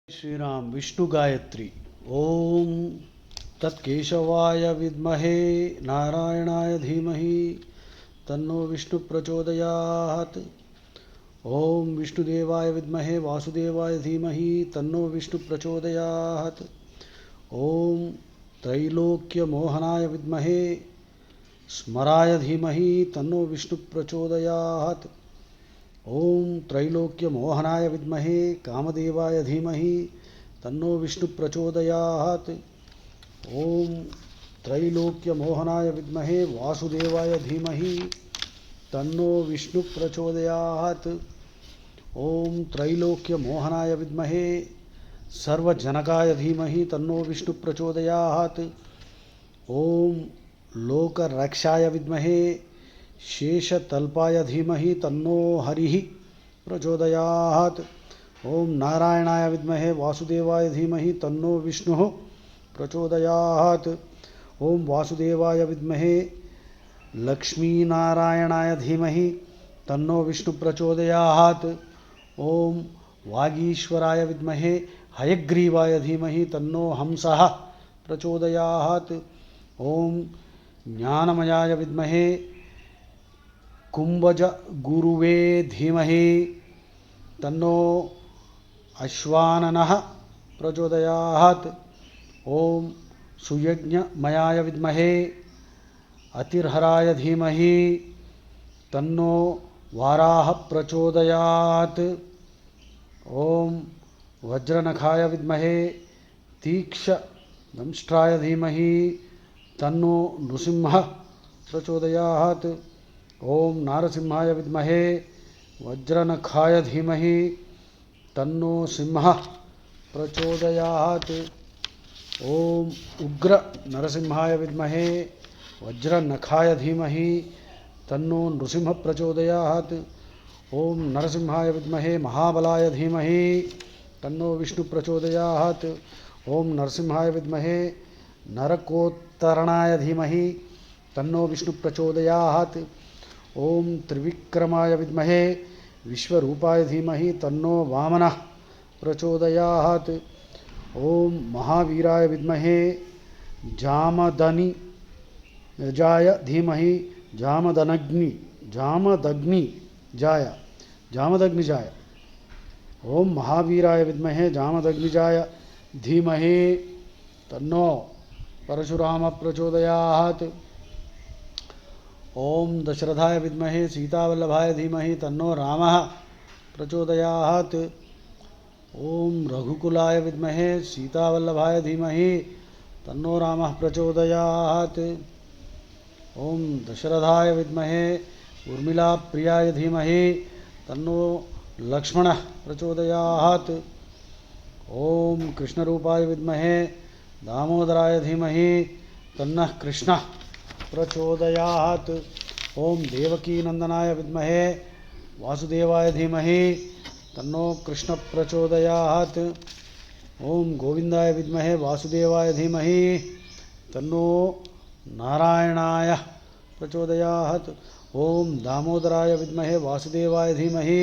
श्रीराम विष्णु गायत्री ओम तत्केशवाय विद्महे नारायणाय धीमहि तन्नो विष्णु प्रचोदयात्। ओम विष्णुदेवाय विद्महे वासुदेवाय धीमहि तन्नो विष्णु प्रचोदयात्। ओम त्रैलोक्य मोहनाय विद्महे स्मराय धीमहि तन्नो विष्णु प्रचोदयात्। ओम त्रैलोक्य मोहनाय विद्महे कामदेवाय धीमहि तन्नो विष्णु प्रचोदयात्। ओम त्रैलोक्य मोहनाय विद्महे वासुदेवाय धीमहि तन्नो विष्णु प्रचोदयात्। ओम त्रैलोक्य मोहनाय विद्महे सर्वजनकाय धीमहि तन्नो विष्णु प्रचोदयात्। ओम लोकरक्षाय विद्महे शेषतल्पाय धीमहि तन्नो हरिः प्रचोदयात्। ओम नारायणाय विद्महे वासुदेवाय धीमहि तन्नो विष्णुः प्रचोदयात्। ओम वासुदेवाय विद्महे लक्ष्मीनारायणाय धीमहि तन्नो विष्णु प्रचोदयात्। ओम वागीश्वराय विद्महे हयग्रीवाय धीमहि तन्नो हंसः प्रचोदयात्। ओम ज्ञानमयाय विद्महे कुंभज गुरुवे धीमहि तन्नो अश्वाननः प्रचोदयात्। ओम सुयज्ञमयाय विद्महे अतिर्हराय धीमहि तन्नो वाराह प्रचोदयात्। ओम वज्रनखाय विद्महे तीक्ष्णदंष्ट्राय धीमहि तन्नो नृसिंहः प्रचोदयात्। ओम नारसिंहाय विद्महे वज्रनखाय धीमहि तन्नो सिंहः प्रचोदयात्। ओम उग्र नरसिंहाय विद्महे वज्रनखाय धीमहि तन्नो नृसिंहः प्रचोदयात्। ओम नरसिंहाय विद्महे महाबलाय धीमहि तन्नो विष्णु प्रचोदयात्। ओम नरसिंहाय विद्महे नरकोत्तरणाय धीमहि तन्नो विष्णु प्रचोदयात्। ओम त्रिविक्रमाय विद्महे विश्वरूपाय धीमहि तन्नो वामनः प्रचोदयात्। ओम महावीराय विद्महे जामदग्निजाय धीमहि जामदग्निजाय। ओम महावीराय विद्महे जामदग्निजाय धीमहि तन्नो परशुराम प्रचोदयात्। ओम दशरथाय विद्महे सीतावल्लभाय धीमहि तन्नो रामः प्रचोदयात्। ओम रघुकुलाय विद्महे सीतावल्लभाय धीमहि तन्नो रामः प्रचोदयात्। ओम दशरथाय विद्महे उर्मिलाप्रियाय धीमहि तन्नो लक्ष्मणः प्रचोदयात्। ओम कृष्णरूपाय विद्महे दामोदराय धीमहि तन्नः कृष्णः प्रचोदयात्। ओम देवकीनंदनाय विद्महे वासुदेवाय धीमहि तन्नो कृष्ण प्रचोदयात्। ओम गोविंदाय विद्महे वासुदेवाय धीमहि तन्नो नारायणाय प्रचोदयात्। ओम दामोदराय विद्महे वासुदेवाय धीमहि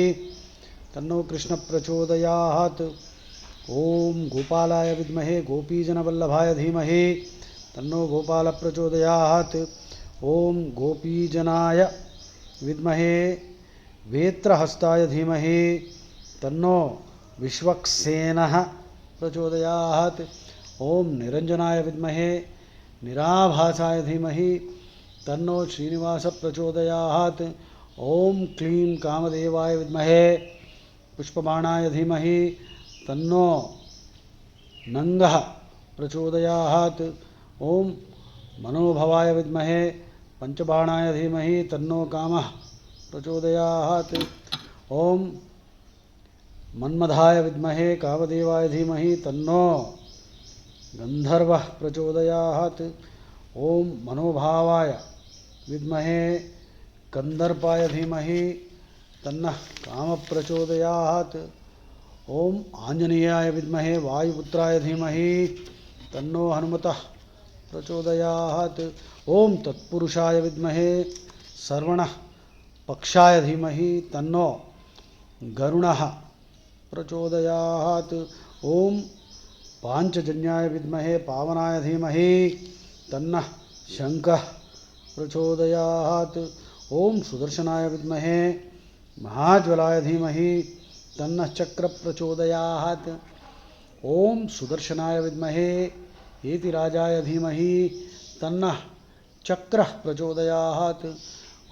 तन्नो कृष्ण प्रचोदयात्। ओम गोपालाय विद्महे गोपीजनवल्लभाय धीमहि तन्नो गोपाल प्रचोदयात्। ओम गोपीजनाय विद्महे वेत्रहस्ताय धीमहि तन्नो विश्वक्सेनः प्रचोदयात्। ओम निरंजनाय विद्महे निराभासाय धीमहि तन्नो श्रीनिवास प्रचोदयात्। ओम क्लीं कामदेवाय विद्महे पुष्पबाणाय धीमहि तन्नो नंगः प्रचोदयात्। ओम मनोभवाय विद्महे पंचबाणाय धीमहि तन्नो कामः प्रचोदयात्। ओम मन्मथाय विद्महे कामदेवाय धीमहि तन्नो गंधर्वः प्रचोदयात्। ओम मनोभावाय विद्महे कंदर्पाय धीमहि तन्नः काम प्रचोदयात्। ओम आंजनेयाय विद्महे वायुपुत्राय धीमहि तन्नो हनुमतः प्रचोदयात्। ओम तत्पुरुषाय विद्महे सर्वणः पक्षाय धीमहि तन्नो गरुणः प्रचोदयात्। ಓಂ ಪಾಂಚಜನ್ಯಾಯ ವಿದ್ಮಹೇ ಪಾವನಾಯ ಧೀಮಹಿ ತನ್ನಃ ಶಂಖಃ ಪ್ರಚೋದಯಾತ್. ಓಂ ಸುದರ್ಶನಾಯ ವಿದ್ಮಹೇ ಮಹಾಜ್ವಲಾಯ ಧೀಮಹಿ ತನ್ನಃ ಚಕ್ರ ಪ್ರಚೋದಯಾತ್. ಓಂ ಸುದರ್ಶನಾಯ ವಿದ್ಮಹೇ ಏತಿರಾಜಾಯ ಧೀಮಹಿ ತನ್ನಃ ಚಕ್ರ ಪ್ರಚೋದಯಾತ್.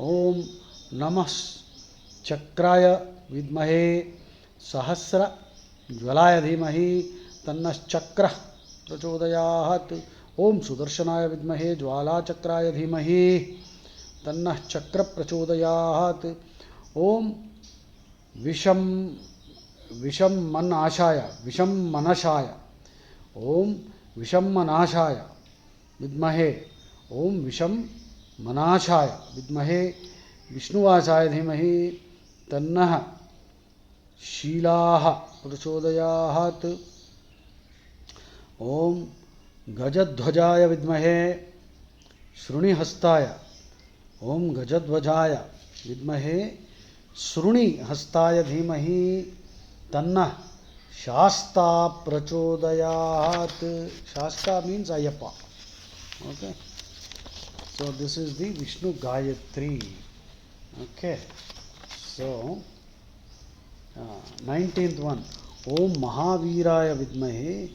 ಓಂ ನಮಃ ಚಕ್ರಾಯ ವಿದ್ಮಹೇ ಸಹಸ್ರ ಜ್ವಲಾಯ ಧೀಮಹಿ ತನ್ನಶ್ಚಕ್ರ ಪ್ರಚೋದಯಾತ್. ಓಂ ಸುದರ್ಶನಾಯ ವಿದ್ಮಹೇ ಜ್ವಾಲಾಚಕ್ರಾಯ ಧೀಮಹಿ ತನ್ನಶ್ಚಕ್ರ ಪ್ರಚೋದಯಾತ್. ಓಂ ವಿಷಮ್ಮನಾಶಾಯ ಓಂ ವಿಷಮ್ಮನಾಶಾಯ ವಿದ್ಮಹೇ ಓಂ ವಿಷಮ್ಮನಾಶಾಯ ವಿದ್ಮಹೇ ವಿಷ್ಣುವಾಸಾಯ ಧೀಮಹಿ ತನ್ನಃ ಶೀಲಾಃ ಪ್ರಚೋದಯಾತ್. ಓಂ ಗಜಧ್ವಜಾಯ ವಿದ್ಮಹೇ ಶೃಣಿಹಸ್ತಾಯ ಓಂ ಗಜಧ್ವಜಾಯ ವಿದ್ಮಹೇ ಶೃಣಿಹಸ್ತಾಯ ಧೀಮಹಿ ತನ್ನಃ ಶಾಸ್ತಾ ಪ್ರಚೋದಯಾತ್. ಶಾಸ್ತಾ means Ayyappa. Okay. So this is the Vishnu Gayatri. Okay. So 19th one. Om Mahaviraaya Vidmahe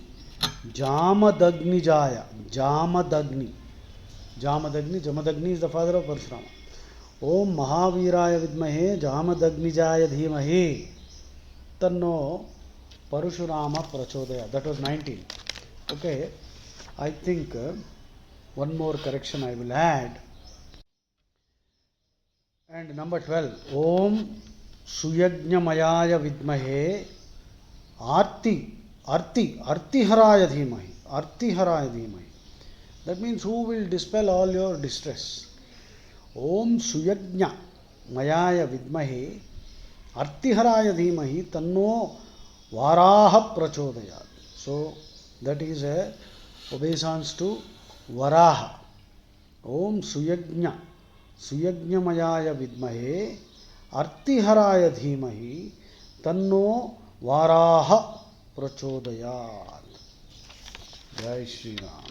Jamadagnijaaya. Jamadagni is the father of Parshurama. Om Mahaviraaya Vidmahe Jamadagnijaaya Dhimahi Tanno Parshurama Prachodaya. That was 19. Okay. I think one more correction I will add. And number 12. Om Suyajnamayaya Vidmahe Artiharaya Dhimahi. That means who will dispel all your distress. Om Suyajna Mayaya Vidmahe Artiharaya Dhimahi Tanno Varaha Prachodayat. So that is a obeisance to Varaha. Om Suyajnamayaya Vidmahe Artiharaya Dhimahi Tanno Varaha Prachodayat. Jai Shri Ram.